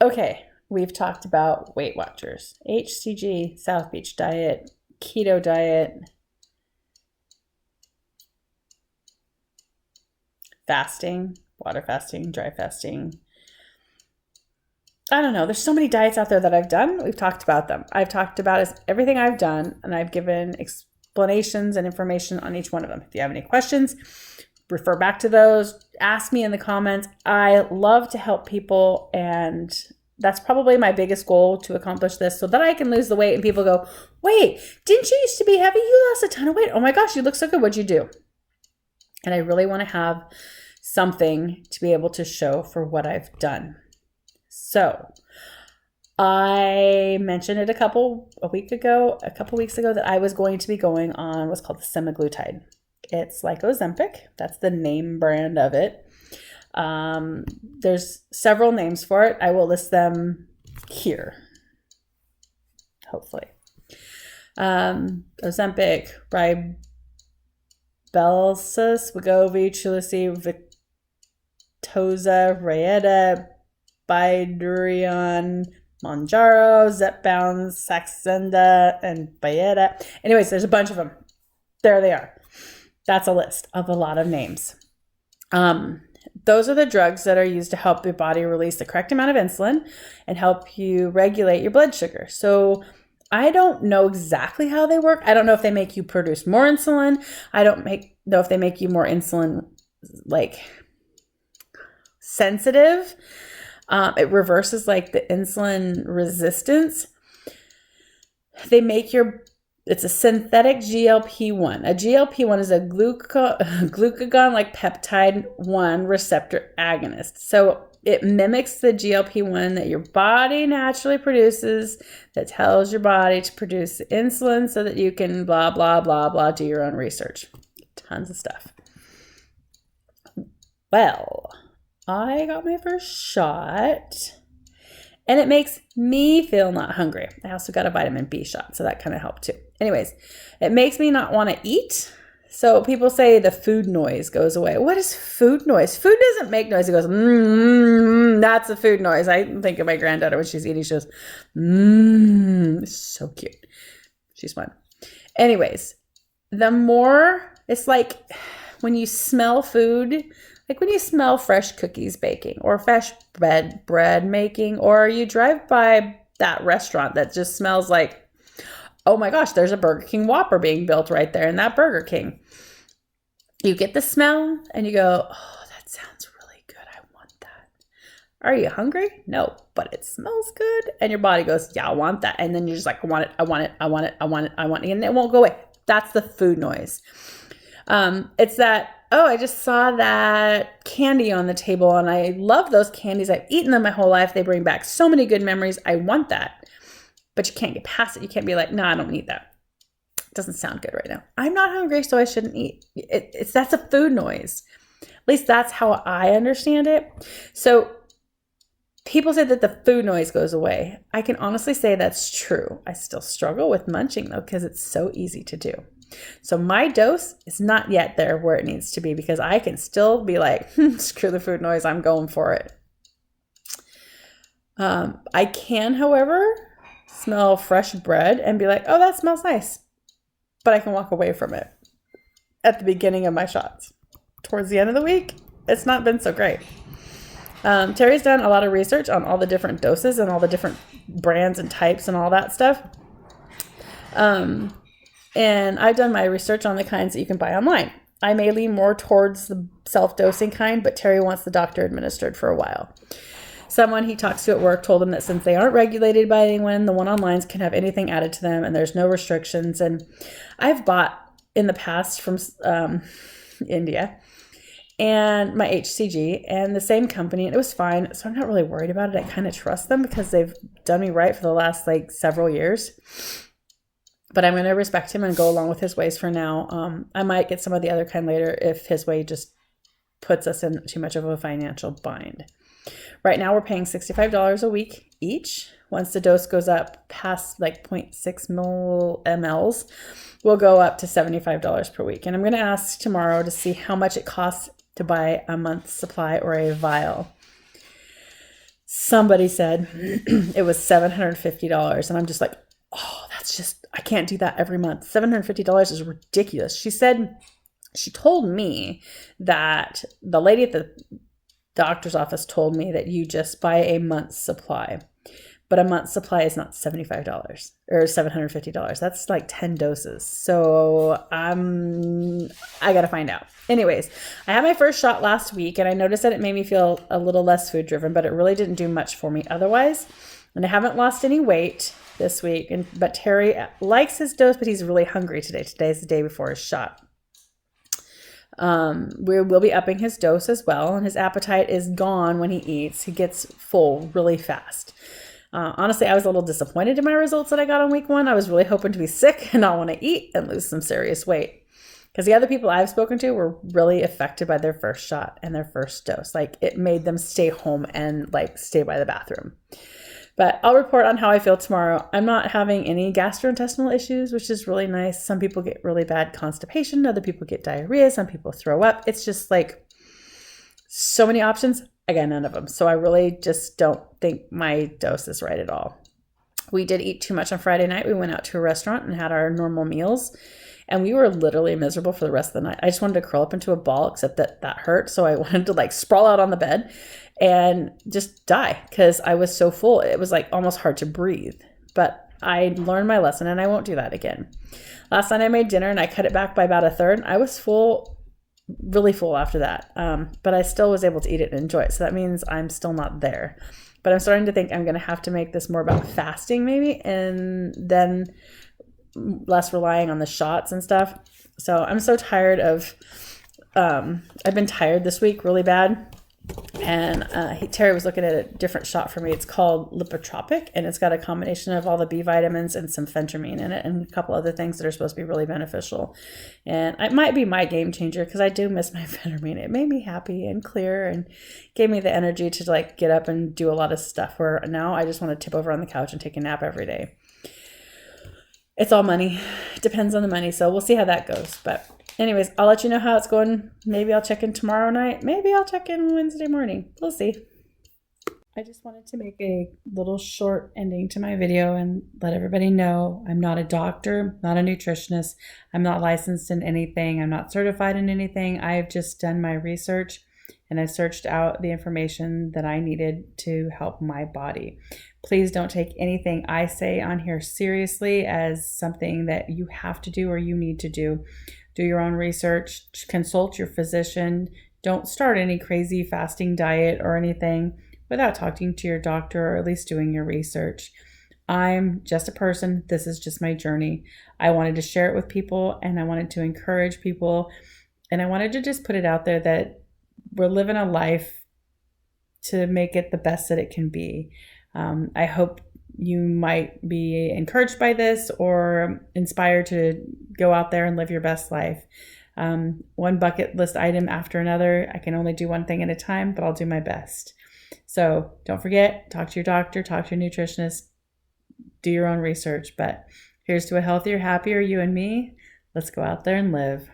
Okay, we've talked about Weight Watchers, HCG, South Beach diet, keto diet, fasting, water fasting, dry fasting. I don't know. There's so many diets out there that I've done. We've talked about them. I've talked about everything I've done, and I've given explanations and information on each one of them. If you have any questions, refer back to those. Ask me in the comments. I love to help people, and that's probably my biggest goal, to accomplish this so that I can lose the weight and people go, wait, didn't you used to be heavy? You lost a ton of weight. Oh my gosh, you look so good. What'd you do? And I really want to have something to be able to show for what I've done. So I mentioned it a couple weeks ago that I was going to be going on what's called the semaglutide. It's like Ozempic. That's the name brand of it. There's several names for it. I will list them here, hopefully. Ozempic, Rybelsus, Wegovy, Trulicity, Victoza, Rayeta, Bidurion, Mounjaro, Zepbound, Saxenda, and Byetta. Anyways, there's a bunch of them. There they are. That's a list of a lot of names. Those are the drugs that are used to help your body release the correct amount of insulin and help you regulate your blood sugar. So I don't know exactly how they work. I don't know if they make you produce more insulin. I don't know if they make you more insulin like sensitive. It reverses like the insulin resistance. It's a synthetic GLP-1. A GLP-1 is a glucagon like peptide 1 receptor agonist. So it mimics the GLP-1 that your body naturally produces that tells your body to produce insulin so that you can blah, blah, blah, blah, do your own research. Tons of stuff. Well, I got my first shot and it makes me feel not hungry. I also got a vitamin B shot, so that kind of helped too. Anyways, it makes me not want to eat. So people say the food noise goes away. What is food noise? Food doesn't make noise. It goes, that's a food noise. I think of my granddaughter when she's eating. She goes, so cute. She's fun. Anyways, the more, it's like when you smell food, like when you smell fresh cookies baking or fresh bread making, or you drive by that restaurant that just smells like, oh my gosh, there's a Burger King Whopper being built right there in that Burger King. You get the smell and you go, oh, that sounds really good. I want that. Are you hungry? No, but it smells good. And your body goes, yeah, I want that. And then you're just like, I want it, I want it, I want it, I want it, I want it. And it won't go away. That's the food noise. It's that, oh, I just saw that candy on the table and I love those candies. I've eaten them my whole life. They bring back so many good memories. I want that. But you can't get past it. You can't be like, no, I don't need that. It doesn't sound good right now. I'm not hungry, so I shouldn't eat. That's a food noise. At least that's how I understand it. So people say that the food noise goes away. I can honestly say that's true. I still struggle with munching though, because it's so easy to do. So my dose is not yet there where it needs to be, because I can still be like, screw the food noise, I'm going for it. I can, however, smell fresh bread and be like, oh, that smells nice. But I can walk away from it at the beginning of my shots. Towards the end of the week, it's not been so great. Terry's done a lot of research on all the different doses and all the different brands and types and all that stuff. And I've done my research on the kinds that you can buy online. I may lean more towards the self-dosing kind, but Terry wants the doctor administered for a while. Someone he talks to at work told him that since they aren't regulated by anyone, the one online can have anything added to them and there's no restrictions. And I've bought in the past from India and my HCG and the same company, and it was fine. So I'm not really worried about it. I kind of trust them because they've done me right for the last several years. But I'm going to respect him and go along with his ways for now. I might get some of the other kind later if his way just puts us in too much of a financial bind. Right now, we're paying $65 a week each. Once the dose goes up past 0.6 mLs, we'll go up to $75 per week. And I'm going to ask tomorrow to see how much it costs to buy a month's supply or a vial. somebody said it was $750. And I'm just like, oh, that's just, I can't do that every month. $750 is ridiculous. She told me that the lady at the doctor's office told me that you just buy a month's supply. But a month's supply is not $75 or $750. That's like 10 doses. So I got to find out. Anyways, I had my first shot last week and I noticed that it made me feel a little less food driven, but it really didn't do much for me otherwise. And I haven't lost any weight this week. But Terry likes his dose, but he's really hungry today. Today's the day before his shot. We will be upping his dose as well. And his appetite is gone when he eats. He gets full really fast. Honestly, I was a little disappointed in my results that I got on week 1. I was really hoping to be sick and not want to eat and lose some serious weight. Because the other people I've spoken to were really affected by their first shot and their first dose. Like it made them stay home and like stay by the bathroom. But I'll report on how I feel tomorrow. I'm not having any gastrointestinal issues, which is really nice. Some people get really bad constipation. Other people get diarrhea. Some people throw up. It's just like so many options. I got none of them. So I really just don't think my dose is right at all. We did eat too much on Friday night. We went out to a restaurant and had our normal meals. And we were literally miserable for the rest of the night. I just wanted to curl up into a ball, except that hurt. So I wanted to like sprawl out on the bed and just die because I was so full. It was like almost hard to breathe. But I learned my lesson and I won't do that again. Last night I made dinner and I cut it back by about a third. I was full, really full after that. But I still was able to eat it and enjoy it. So that means I'm still not there. But I'm starting to think I'm going to have to make this more about fasting maybe, and then less relying on the shots and stuff. So I'm so tired of, I've been tired this week really bad. And Terry was looking at a different shot for me. It's called Lipotropic, and it's got a combination of all the B vitamins and some phentermine in it and a couple other things that are supposed to be really beneficial. And it might be my game changer because I do miss my phentermine. It made me happy and clear and gave me the energy to like get up and do a lot of stuff, where now I just want to tip over on the couch and take a nap every day. It's all money. It depends on the money. So we'll see how that goes. But anyways, I'll let you know how it's going. Maybe I'll check in tomorrow night. Maybe I'll check in Wednesday morning. We'll see. I just wanted to make a little short ending to my video and let everybody know I'm not a doctor, not a nutritionist. I'm not licensed in anything. I'm not certified in anything. I've just done my research and I searched out the information that I needed to help my body. Please don't take anything I say on here seriously as something that you have to do or you need to do. Do your own research, consult your physician. Don't start any crazy fasting diet or anything without talking to your doctor or at least doing your research. I'm just a person. This is just my journey. I wanted to share it with people and I wanted to encourage people. And I wanted to just put it out there that we're living a life to make it the best that it can be. I hope you might be encouraged by this or inspired to go out there and live your best life. One bucket list item after another. I can only do one thing at a time, but I'll do my best. So don't forget, talk to your doctor, talk to your nutritionist, do your own research. But here's to a healthier, happier you and me. Let's go out there and live.